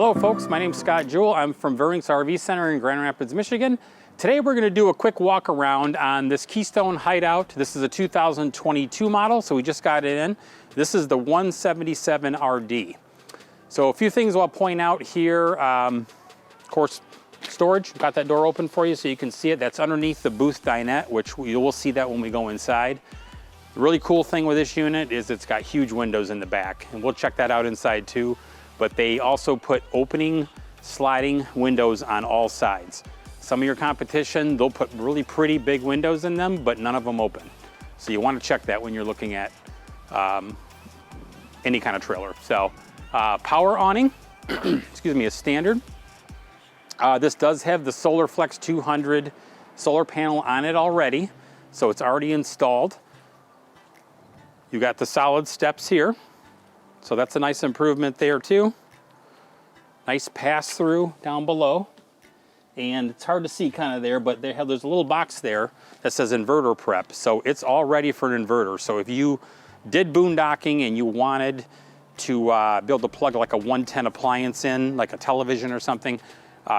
Hello folks, my name's Scott Jewell. I'm from Veurink's RV Center in Grand Rapids, Michigan. Today we're going to do a quick walk around on this Keystone Hideout. This is a 2022 model, so we just got it in. This is the 177 RD. So a few things I'll point out here. Of course, storage. Got that door open for you so you can see it. That's underneath the booth dinette, which you will see that when we go inside. The really cool thing with this unit is it's got huge windows in the back, and we'll check that out inside too. But they also put opening, sliding windows on all sides. Some of your competition, they'll put really pretty big windows in them, but none of them open. So you want to check that when you're looking at any kind of trailer. So power awning, excuse me, is standard. This does have the Solar Flex 200 solar panel on it already, so it's already installed. You got the solid steps here. So that's a nice improvement there too. Nice pass through down below. And it's hard to see kind of there, but there's a little box there that says Inverter Prep. So it's all ready for an inverter. So if you did boondocking and you wanted to be able to plug like a 110 appliance in, like a television or something,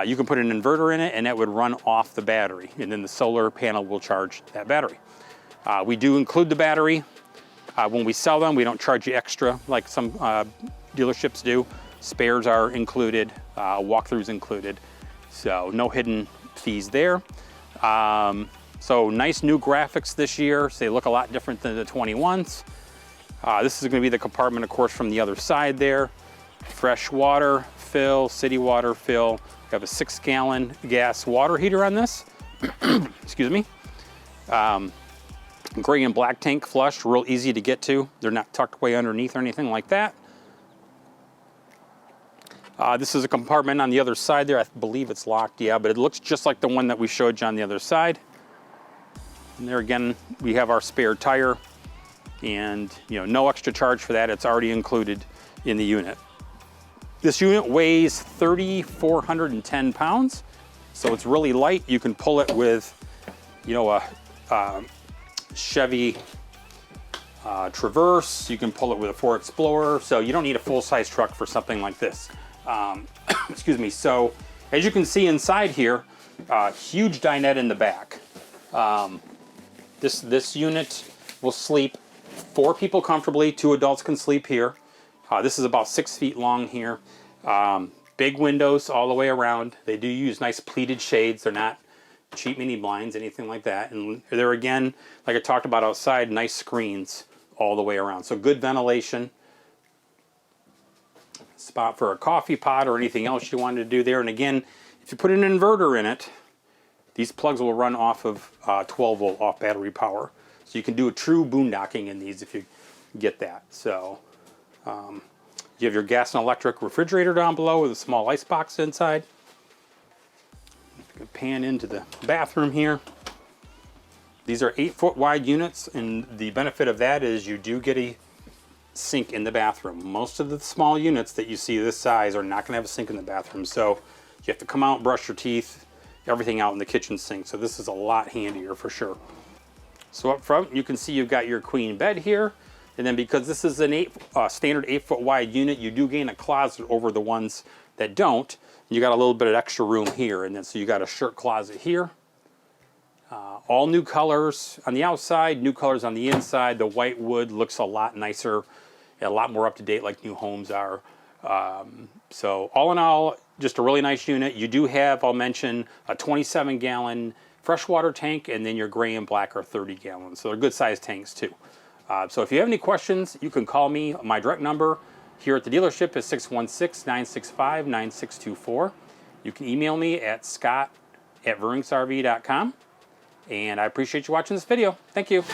you can put an inverter in it and it would run off the battery. And then the solar panel will charge that battery. We do include the battery. When we sell them, we don't charge you extra like some dealerships do. Spares are included, walkthroughs included, so no hidden fees there. So nice new graphics this year. So they look a lot different than the 21s. This is going to be the compartment, of course, from the other side there. Fresh water fill, city water fill. We have a 6-gallon gas water heater on this. Excuse me. Gray and black tank flush, real easy to get to. They're not tucked away underneath or anything like that. This is a compartment on the other side there. I believe it's locked, yeah, but it looks just like the one that we showed you on the other side. And there again, we have our spare tire, and no extra charge for that. It's already included in the unit. This unit weighs 3,410 pounds, so it's really light. You can pull it with, a Chevy Traverse. You can pull it with a Ford Explorer, so you don't need a full-size truck for something like this. Excuse me. So as you can see inside here, huge dinette in the back. This unit will sleep 4 people comfortably. 2 adults can sleep here. This is about 6 feet long here. Big windows all the way around. They do use nice pleated shades. They're not cheap mini blinds, anything like that. And there again, like I talked about outside, nice screens all the way around. So good ventilation. Spot for a coffee pot or anything else you wanted to do there. And again, if you put an inverter in it, these plugs will run off of 12 volt off battery power. So you can do a true boondocking in these if you get that. So you have your gas and electric refrigerator down below with a small ice box inside. Pan into the bathroom here. These are 8-foot wide units, and the benefit of that is you do get a sink in the bathroom. Most of the small units that you see this size are not going to have a sink in the bathroom, so you have to come out, brush your teeth, everything out in the kitchen sink. So this is a lot handier for sure. So up front, you can see you've got your queen bed here, and then because this is an standard 8-foot wide unit, you do gain a closet over the ones that don't. You got a little bit of extra room here, and then so you got a shirt closet here. All new colors on the outside, new colors on the inside. The white wood looks a lot nicer, a lot more up to date like new homes are. So all in all, just a really nice unit. You do have, I'll mention, a 27-gallon freshwater tank, and then your gray and black are 30 gallons. So they're good sized tanks too. So if you have any questions, you can call me. My direct number here at the dealership is 616-965-9624. You can email me at scott@veurinksrv.com. And I appreciate you watching this video. Thank you.